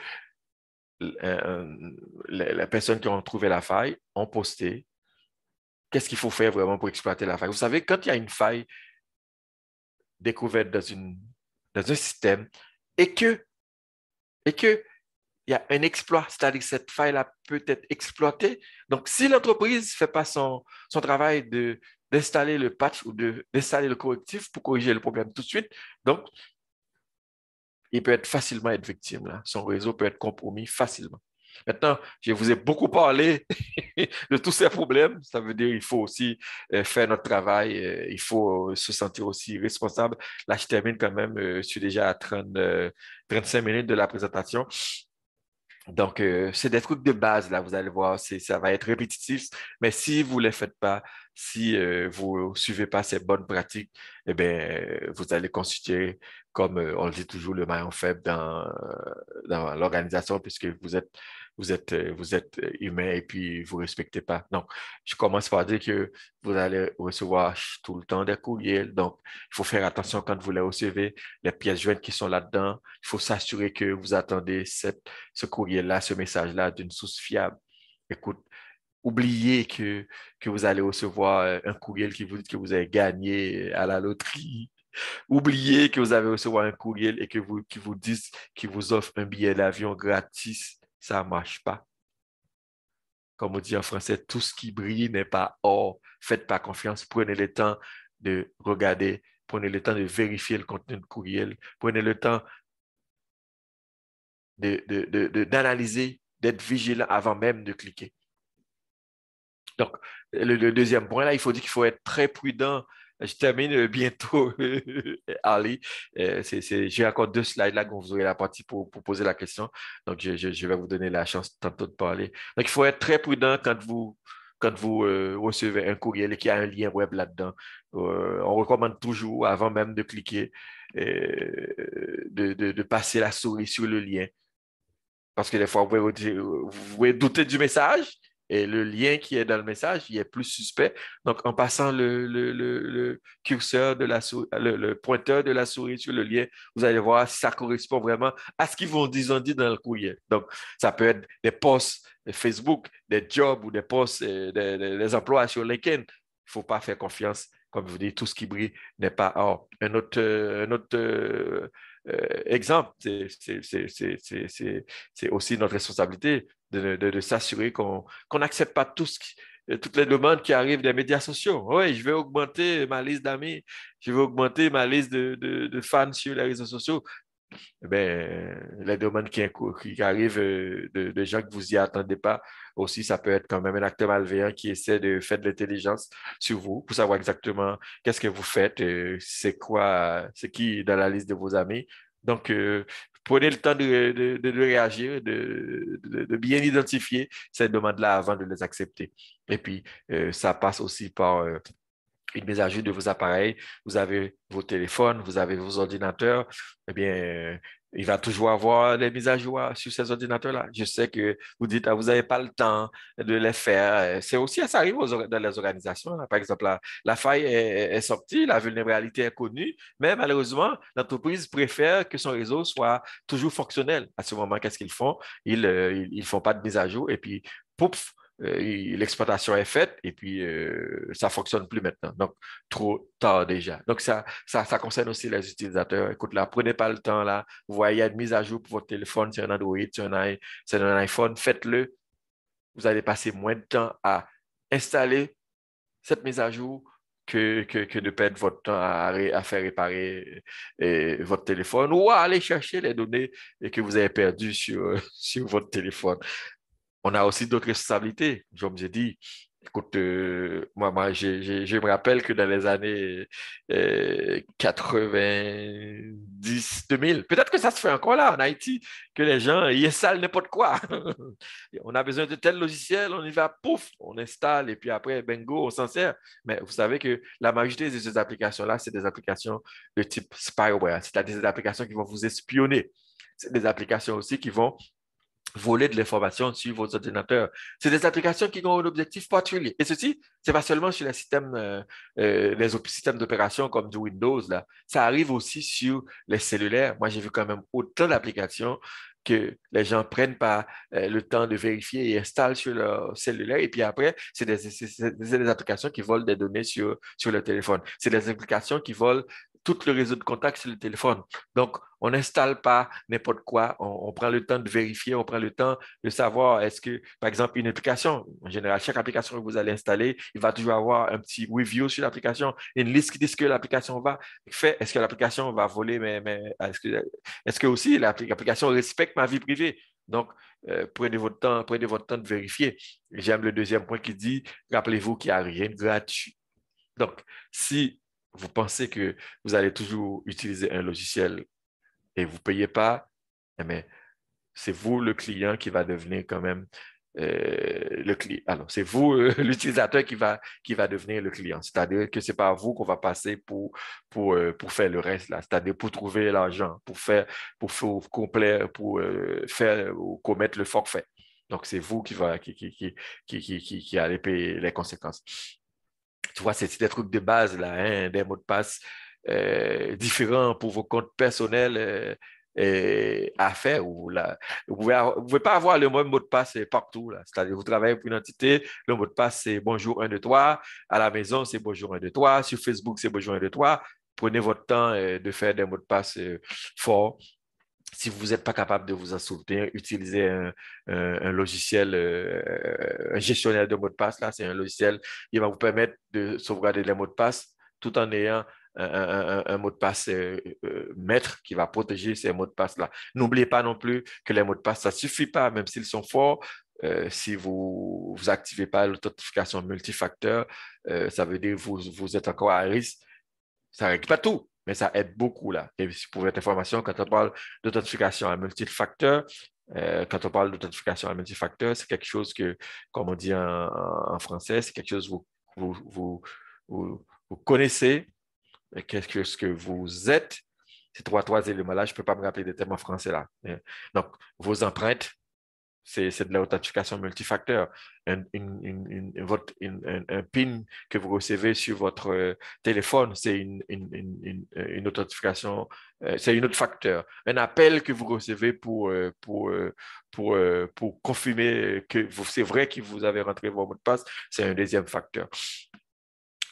Speaker 2: les personnes qui ont trouvé la faille ont posté qu'est-ce qu'il faut faire vraiment pour exploiter la faille. Vous savez, quand il y a une faille découverte dans un système et que il y a un exploit, c'est-à-dire que cette faille-là peut être exploitée. Donc, si l'entreprise ne fait pas son travail d'installer le patch ou d'installer le correctif pour corriger le problème tout de suite, donc, il peut facilement être victime. Là. Son réseau peut être compromis facilement. Maintenant, je vous ai beaucoup parlé de tous ces problèmes. Ça veut dire qu'il faut aussi faire notre travail. Il faut se sentir aussi responsable. Là, je termine quand même. Je suis déjà à 35 minutes de la présentation. Donc, c'est des trucs de base, là, vous allez voir, ça va être répétitif, mais si vous ne les faites pas, si vous ne suivez pas ces bonnes pratiques, eh bien, vous allez constituer, comme on le dit toujours, le maillon faible dans l'organisation, puisque vous êtes humain et puis vous ne respectez pas. Donc, je commence par dire que vous allez recevoir tout le temps des courriels, donc il faut faire attention quand vous les recevez, les pièces jointes qui sont là-dedans, il faut s'assurer que vous attendez ce courrier-là, ce message-là d'une source fiable. Écoute, oubliez que vous allez recevoir un courriel qui vous dit que vous avez gagné à la loterie. Oubliez que vous allez recevoir un courriel et qui vous disent qu'il vous offre un billet d'avion gratis. Ça ne marche pas. Comme on dit en français, tout ce qui brille n'est pas or. Faites pas confiance. Prenez le temps de regarder. Prenez le temps de vérifier le contenu du courriel. Prenez le temps d'analyser, d'être vigilant avant même de cliquer. Donc, le deuxième point, là, il faut dire qu'il faut être très prudent. Je termine bientôt, Ali. J'ai encore 2 slides là, quand vous aurez la partie pour poser la question. Donc, je vais vous donner la chance tantôt de parler. Donc, il faut être très prudent quand vous recevez un courriel et qu'il y a un lien web là-dedans. On recommande toujours, avant même de cliquer, de passer la souris sur le lien. Parce que des fois, vous pouvez douter du message et le lien qui est dans le message, il est plus suspect. Donc, en passant le curseur de la souris, le pointeur de la souris sur le lien, vous allez voir si ça correspond vraiment à ce qu'ils ont dit dans le courrier. Donc, ça peut être des posts Facebook, des jobs ou des posts, des emplois sur LinkedIn. Il ne faut pas faire confiance. Comme je vous dis, tout ce qui brille n'est pas or. Un autre exemple, c'est aussi notre responsabilité de s'assurer qu'on n'accepte pas toutes les demandes qui arrivent des médias sociaux. Oui, je vais augmenter ma liste d'amis, je vais augmenter ma liste de fans sur les réseaux sociaux. Eh bien, les demandes qui arrivent de gens que vous n'y attendez pas, aussi, ça peut être quand même un acteur malveillant qui essaie de faire de l'intelligence sur vous pour savoir exactement qu'est-ce que vous faites, c'est qui dans la liste de vos amis. Donc, prenez le temps de réagir, de bien identifier ces demandes-là avant de les accepter. Et puis, ça passe aussi par une mise à jour de vos appareils, vous avez vos téléphones, vous avez vos ordinateurs, eh bien, il va toujours avoir des mises à jour sur ces ordinateurs-là. Je sais que vous dites, ah, vous n'avez pas le temps de les faire. C'est aussi, ça arrive dans les organisations. Par exemple, la faille est sortie, la vulnérabilité est connue, mais malheureusement, l'entreprise préfère que son réseau soit toujours fonctionnel. À ce moment, qu'est-ce qu'ils font? Ils font pas de mise à jour et puis, pouf, l'exploitation est faite et puis ça ne fonctionne plus maintenant. Donc, trop tard déjà. Donc, ça concerne aussi les utilisateurs. Écoute, là, prenez pas le temps, là. Vous voyez, il y a une mise à jour pour votre téléphone, c'est un Android, c'est un iPhone, faites-le. Vous allez passer moins de temps à installer cette mise à jour que de perdre votre temps à faire réparer votre téléphone ou à aller chercher les données que vous avez perdues sur votre téléphone. On a aussi d'autres responsabilités. Je me dit, écoute, moi je me rappelle que dans les années 90, 2000, peut-être que ça se fait encore là en Haïti, que les gens ils installent n'importe quoi. On a besoin de tel logiciel, on y va, pouf, on installe et puis après, bingo, on s'en sert. Mais vous savez que la majorité de ces applications-là, c'est des applications de type spyware, c'est-à-dire des applications qui vont vous espionner. C'est des applications aussi qui vont voler de l'information sur vos ordinateurs. C'est des applications qui ont un objectif particulier. Et ceci, c'est pas seulement sur les systèmes, systèmes d'opération comme du Windows, là. Ça arrive aussi sur les cellulaires. Moi, j'ai vu quand même autant d'applications que les gens prennent pas le temps de vérifier et installent sur leur cellulaire. Et puis après, c'est des applications qui volent des données sur le téléphone. C'est des applications qui volent tout le réseau de contacts sur le téléphone. Donc, on n'installe pas n'importe quoi. On prend le temps de vérifier, on prend le temps de savoir est-ce que, par exemple, une application, en général, chaque application que vous allez installer, il va toujours avoir un petit review sur l'application, une liste qui dit ce que l'application va faire. Est-ce que l'application va voler, est-ce que aussi l'application respecte ma vie privée? Donc, prenez votre temps de vérifier. J'aime le deuxième point qui dit, rappelez-vous qu'il n'y a rien de gratuit. Donc, si vous pensez que vous allez toujours utiliser un logiciel et vous ne payez pas, mais c'est vous le client qui va devenir quand même le client. Alors, c'est vous l'utilisateur qui va devenir le client. C'est-à-dire que ce n'est pas vous qu'on va passer pour faire le reste, là. C'est-à-dire pour trouver l'argent, faire ou commettre le forfait. Donc, c'est vous qui allez payer les conséquences. Tu vois, c'est des trucs de base, là, hein, des mots de passe différents pour vos comptes personnels à faire. Vous ne pouvez pas avoir le même mot de passe partout. C'est-à-dire, vous travaillez pour une entité, le mot de passe, c'est bonjour 1, 2, 3. À la maison, c'est bonjour 1, 2, 3. Sur Facebook, c'est bonjour 1, 2, 3. Prenez votre temps de faire des mots de passe forts. Si vous n'êtes pas capable de vous en souvenir, utilisez un logiciel, un gestionnaire de mots de passe. Là, c'est un logiciel qui va vous permettre de sauvegarder les mots de passe tout en ayant un mot de passe maître qui va protéger ces mots de passe-là. N'oubliez pas non plus que les mots de passe, ça ne suffit pas, même s'ils sont forts. Si vous n'activez pas l'authentification multifacteur, ça veut dire que vous êtes encore à risque. Ça ne règle pas tout, mais ça aide beaucoup là. Et pour votre information, quand on parle d'authentification à multifacteur, c'est quelque chose que, comme on dit en français, c'est quelque chose que vous connaissez, quelque chose que vous êtes. Ces trois éléments-là, je ne peux pas me rappeler des termes en français là. Donc, vos empreintes, c'est de l'authentification multifacteur. Un PIN que vous recevez sur votre téléphone, c'est une authentification, c'est un autre facteur. Un appel que vous recevez pour confirmer que c'est vrai que vous avez rentré vos mots de passe, c'est un deuxième facteur.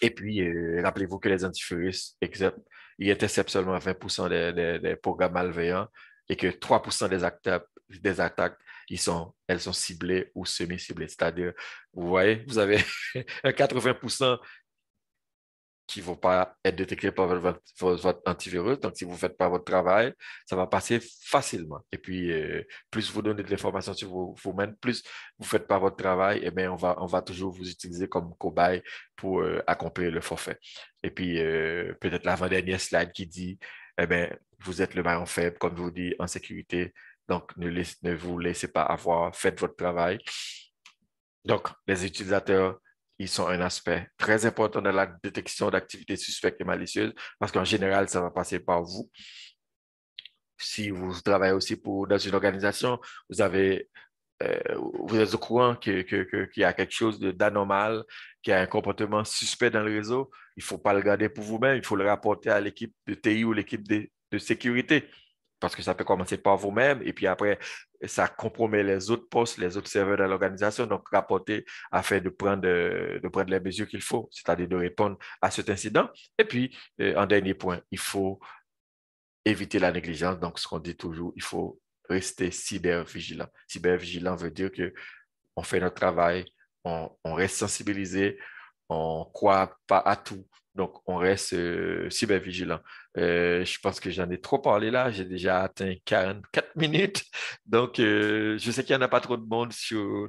Speaker 2: Et puis, rappelez-vous que les antivirus, ils interceptent seulement 20% des programmes malveillants et que 3% des attaques, elles sont ciblées ou semi-ciblées. C'est-à-dire, vous voyez, vous avez un 80% qui ne vont pas être détectés par votre antivirus. Donc, si vous ne faites pas votre travail, ça va passer facilement. Et puis, plus vous donnez de l'information sur vous-même, plus vous ne faites pas votre travail, eh bien, on va toujours vous utiliser comme cobaye pour accomplir le forfait. Et puis, peut-être l'avant-dernière slide qui dit, eh bien, vous êtes le maillon faible, comme je vous dis, en sécurité. Donc, ne vous laissez pas avoir, faites votre travail. Donc, les utilisateurs ils sont un aspect très important dans la détection d'activités suspectes et malicieuses parce qu'en général, ça va passer par vous. Si vous travaillez aussi dans une organisation, vous avez vous êtes au courant qu'il y a quelque chose d'anormal, qu'il y a un comportement suspect dans le réseau, il ne faut pas le garder pour vous-même, il faut le rapporter à l'équipe de TI ou l'équipe de sécurité. Parce que ça peut commencer par vous-même et puis après, ça compromet les autres postes, les autres serveurs de l'organisation. Donc, rapporter afin de prendre les mesures qu'il faut, c'est-à-dire de répondre à cet incident. Et puis, en dernier point, il faut éviter la négligence. Donc, ce qu'on dit toujours, il faut rester cyber-vigilant. Cyber-vigilant veut dire qu'on fait notre travail, on reste sensibilisé, on ne croit pas à tout. Donc, on reste cyber-vigilant. Je pense que j'en ai trop parlé là. J'ai déjà atteint 44 minutes. Donc, je sais qu'il n'y en a pas trop de monde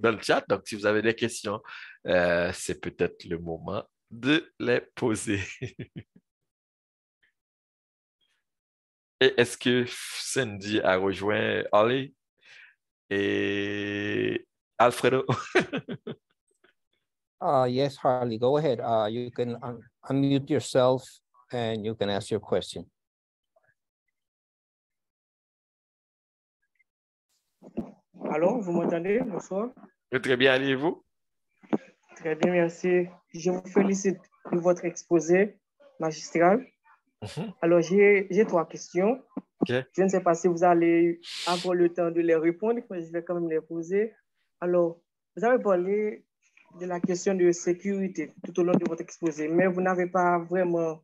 Speaker 2: dans le chat. Donc, si vous avez des questions, c'est peut-être le moment de les poser. Et est-ce que Cindy a rejoint Ali et Alfredo?
Speaker 1: Yes, Harley, go ahead. You can unmute yourself and you can ask your question.
Speaker 3: Allô, vous m'entendez? Bonsoir.
Speaker 2: Très bien, allez-vous?
Speaker 3: Très bien, merci. Je vous félicite de votre exposé magistral. Alors, j'ai 3 questions.
Speaker 2: Okay.
Speaker 3: Je ne sais pas si vous allez avoir le temps de les répondre, mais je vais quand même les poser. Alors, vous avez parlé de la question de sécurité tout au long de votre exposé, mais vous n'avez pas vraiment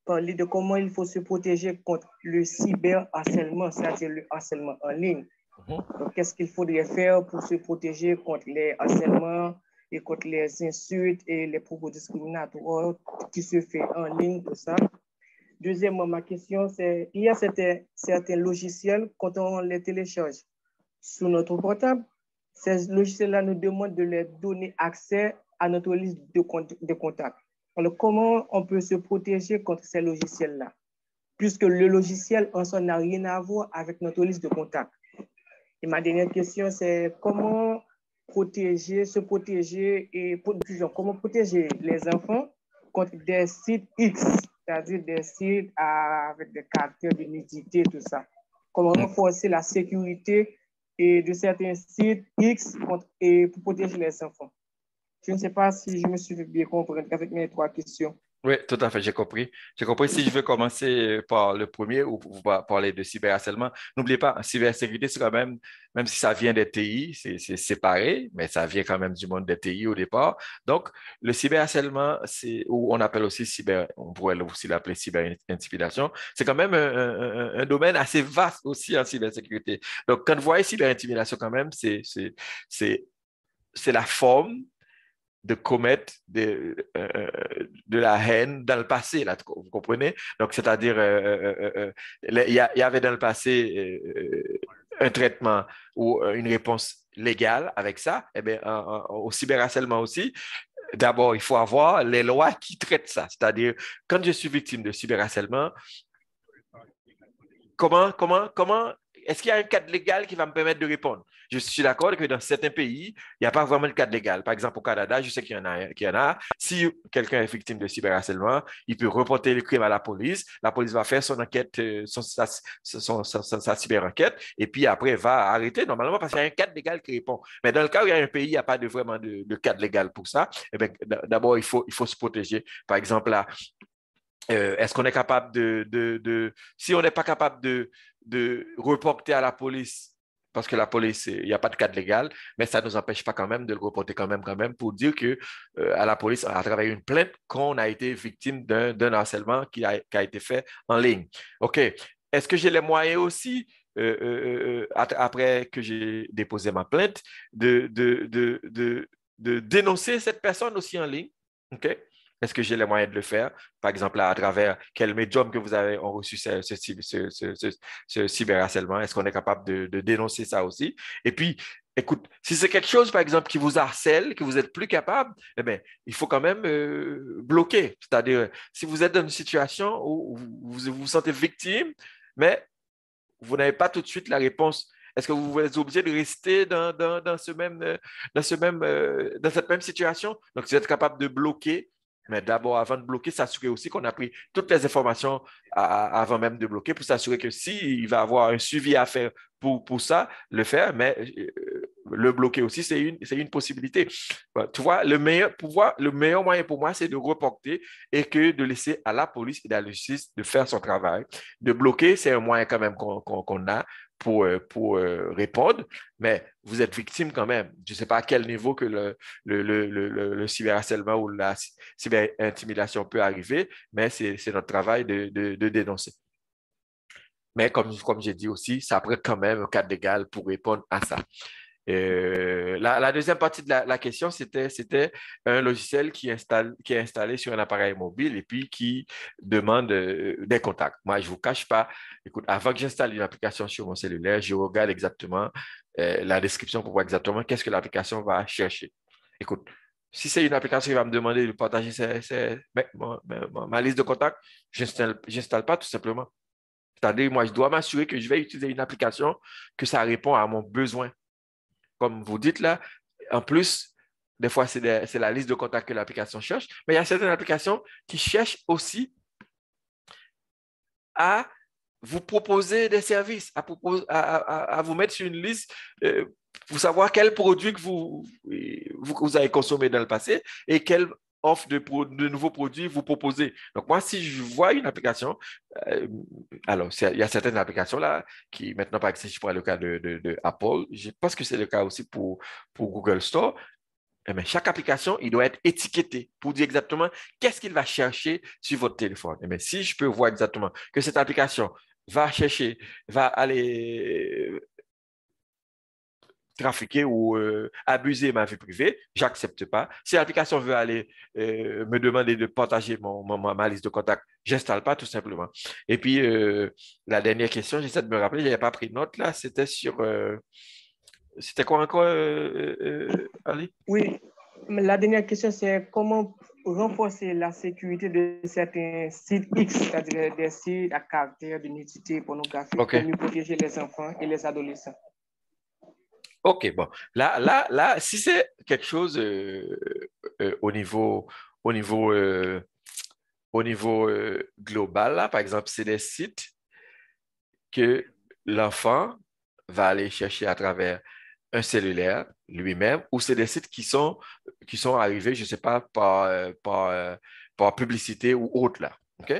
Speaker 3: parlé de comment il faut se protéger contre le cyberharcèlement, c'est-à-dire le harcèlement en ligne. Donc, qu'est-ce qu'il faudrait faire pour se protéger contre les harcèlements et contre les insultes et les propos discriminatoires qui se font en ligne, tout ça. Deuxièmement, ma question, c'est, il y a certains logiciels, quand on les télécharge sur notre portable, ces logiciels-là nous demandent de leur donner accès à notre liste de contacts. Alors, comment on peut se protéger contre ces logiciels-là, puisque le logiciel en soi n'a rien à voir avec notre liste de contacts. Et ma dernière question, c'est comment se protéger et comment protéger les enfants contre des sites X, c'est-à-dire des sites avec des caractères de nudité, tout ça. Comment renforcer la sécurité de certains sites X pour protéger les enfants. Je ne sais pas si je me suis bien compris avec mes 3 questions.
Speaker 2: Oui, tout à fait, j'ai compris. J'ai compris. Si je veux commencer par le premier ou pour parler de cyberharcèlement, n'oubliez pas, cybersécurité, c'est quand même si ça vient des TI, c'est séparé, mais ça vient quand même du monde des TI au départ. Donc, le cyberharcèlement, ou on appelle aussi on pourrait aussi l'appeler cyberintimidation, c'est quand même un domaine assez vaste aussi en cybersécurité. Donc, quand vous voyez cyberintimidation quand même, c'est la forme de commettre de la haine dans le passé, là, vous comprenez? Donc, c'est-à-dire, il y avait dans le passé un traitement ou une réponse légale avec ça. Eh bien, au cyberharcèlement aussi, d'abord, il faut avoir les lois qui traitent ça. C'est-à-dire, quand je suis victime de cyberharcèlement, comment est-ce qu'il y a un cadre légal qui va me permettre de répondre? Je suis d'accord que dans certains pays, il n'y a pas vraiment de cadre légal. Par exemple, au Canada, je sais qu'il y en a. Si quelqu'un est victime de cyberharcèlement, il peut reporter le crime à la police. La police va faire son enquête, sa cyber-enquête, et puis après, va arrêter normalement parce qu'il y a un cadre légal qui répond. Mais dans le cas où il y a un pays, il n'y a pas vraiment de cadre légal pour ça, eh bien, d'abord, il faut se protéger. Par exemple, là, est-ce qu'on est capable si on n'est pas capable de reporter à la police, parce que la police, il n'y a pas de cadre légal, mais ça ne nous empêche pas quand même de le reporter quand même pour dire que à la police, à travers une plainte, qu'on a été victime d'un harcèlement qui a été fait en ligne. OK. Est-ce que j'ai les moyens aussi, après que j'ai déposé ma plainte, de dénoncer cette personne aussi en ligne? OK. Est-ce que j'ai les moyens de le faire? Par exemple, à travers quel médium que vous avez reçu ce cyberharcèlement? Est-ce qu'on est capable de dénoncer ça aussi? Et puis, écoute, si c'est quelque chose, par exemple, qui vous harcèle, que vous n'êtes plus capable, eh bien, il faut quand même bloquer. C'est-à-dire, si vous êtes dans une situation où vous vous sentez victime, mais vous n'avez pas tout de suite la réponse est-ce que vous êtes obligé de rester dans cette même situation? Donc, si vous êtes capable de bloquer, mais d'abord, avant de bloquer, s'assurer aussi qu'on a pris toutes les informations avant même de bloquer pour s'assurer que s'il va avoir un suivi à faire pour ça, le faire, mais le bloquer aussi, c'est une possibilité. Tu vois, le meilleur moyen pour moi, c'est de reporter et que de laisser à la police et à la justice de faire son travail. De bloquer, c'est un moyen quand même qu'on a pour répondre, mais vous êtes victime quand même. Je ne sais pas à quel niveau que le cyberharcèlement ou la cyberintimidation peut arriver, mais c'est notre travail de dénoncer. Mais comme j'ai dit aussi, ça prend quand même un cadre légal pour répondre à ça. La deuxième partie de la question, c'était un logiciel qui est installé sur un appareil mobile et puis qui demande des contacts. Moi, je ne vous cache pas, écoute, avant que j'installe une application sur mon cellulaire, je regarde exactement la description pour voir exactement qu'est-ce que l'application va chercher. Écoute, si c'est une application qui va me demander de partager ma liste de contacts, je n'installe pas tout simplement. C'est-à-dire, moi, je dois m'assurer que je vais utiliser une application que ça répond à mon besoin. Comme vous dites là, en plus, des fois, c'est la liste de contacts que l'application cherche, mais il y a certaines applications qui cherchent aussi à vous proposer des services, à vous mettre sur une liste pour savoir quels produits que vous avez consommés dans le passé et quelle offre de nouveaux produits vous proposez. Donc, moi, si je vois une application, alors, il y a certaines applications là qui, maintenant, par exemple, je prends le cas de Apple, je pense que c'est le cas aussi pour Google Store. Mais chaque application, il doit être étiqueté pour dire exactement qu'est-ce qu'il va chercher sur votre téléphone. Mais si je peux voir exactement que cette application va aller trafiquer ou abuser ma vie privée, j'accepte pas. Si l'application veut aller me demander de partager ma liste de contacts, j'installe pas tout simplement. Et puis, la dernière question, j'essaie de me rappeler, je n'avais pas pris de note là, c'était sur... c'était quoi encore, Ali?
Speaker 3: Oui, mais la dernière question, c'est comment renforcer la sécurité de certains sites X, c'est-à-dire des sites à caractère de nudité pornographique,
Speaker 2: Okay.
Speaker 3: pour mieux protéger les enfants et les adolescents.
Speaker 2: OK, bon. Là, si c'est quelque chose au niveau global, là, par exemple, c'est des sites que l'enfant va aller chercher à travers un cellulaire lui-même, ou c'est des sites qui sont arrivés, je ne sais pas, par publicité ou autre, là. OK?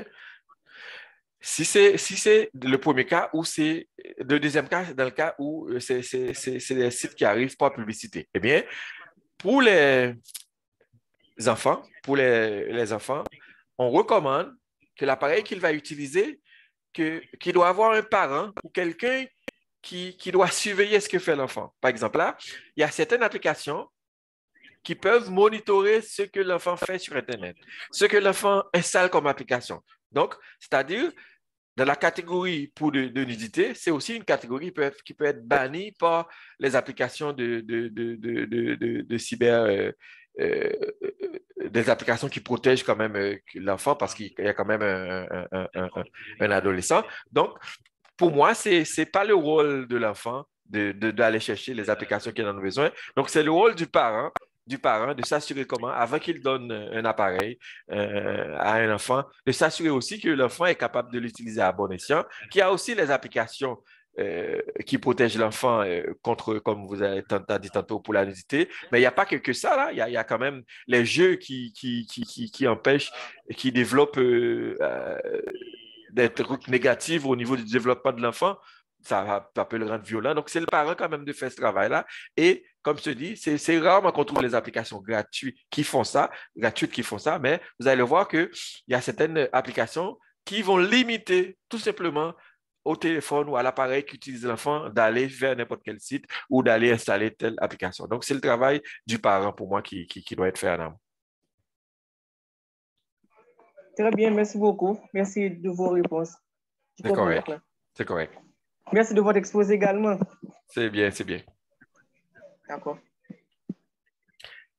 Speaker 2: Si c'est le premier cas ou c'est le deuxième cas, dans le cas où c'est des sites qui arrivent par publicité, eh bien, pour les enfants, on recommande que l'appareil qu'il va utiliser, qu'il doit avoir un parent ou quelqu'un qui doit surveiller ce que fait l'enfant. Par exemple, là, il y a certaines applications qui peuvent monitorer ce que l'enfant fait sur Internet, ce que l'enfant installe comme application. Donc, c'est-à-dire, dans la catégorie pour de nudité, c'est aussi une catégorie qui peut être bannie par les applications de cyber, des applications qui protègent quand même l'enfant parce qu'il y a quand même un adolescent. Donc, pour moi, ce n'est pas le rôle de l'enfant d'aller chercher les applications qu'il en a besoin. Donc, c'est le rôle du parent de s'assurer comment, avant qu'il donne un appareil à un enfant, de s'assurer aussi que l'enfant est capable de l'utiliser à bon escient, qu'il y a aussi les applications qui protègent l'enfant contre, comme vous avez dit tantôt, pour la nudité. Mais il n'y a pas que ça, là. Il y a quand même les jeux qui empêchent, qui développent des trucs négatifs au niveau du développement de l'enfant. Ça peut le rendre violent. Donc, c'est le parent quand même de faire ce travail-là. Et comme je te dis, c'est rarement qu'on trouve les applications gratuites qui font ça, mais vous allez voir qu'il y a certaines applications qui vont limiter tout simplement au téléphone ou à l'appareil qu'utilise l'enfant d'aller vers n'importe quel site ou d'aller installer telle application. Donc, c'est le travail du parent pour moi qui doit être fait en amont.
Speaker 3: Très bien, merci beaucoup. Merci de vos réponses.
Speaker 2: C'est correct. C'est correct.
Speaker 3: Merci de votre exposé également.
Speaker 2: C'est bien, c'est bien.
Speaker 3: D'accord.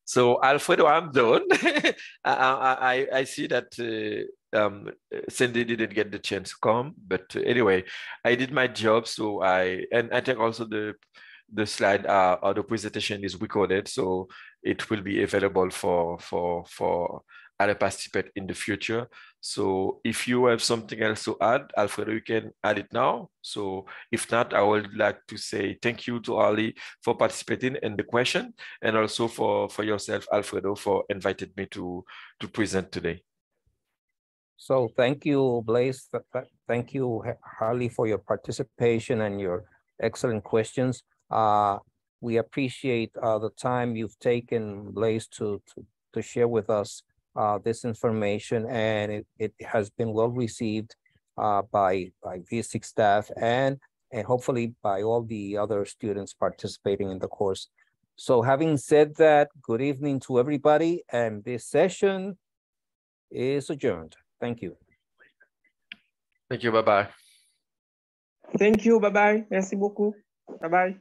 Speaker 2: So, Alfredo, I'm done. I see that Cindy didn't get the chance to come, but anyway, I did my job. So I think also the slide or the presentation is recorded, so it will be available for other participants in the future. So if you have something else to add, Alfredo, you can add it now. So if not, I would like to say thank you to Ali for participating in the question, and also for yourself, Alfredo, for inviting me to present today.
Speaker 1: So thank you, Blaise. Thank you, Harley, for your participation and your excellent questions. We appreciate the time you've taken, Blaise, to share with us this information, and it has been well received by V6 staff and hopefully by all the other students participating in the course. So having said that, good evening to everybody, and this session is adjourned. Thank you.
Speaker 2: Thank you. Bye-bye.
Speaker 3: Thank you. Bye-bye. Merci beaucoup. Bye-bye.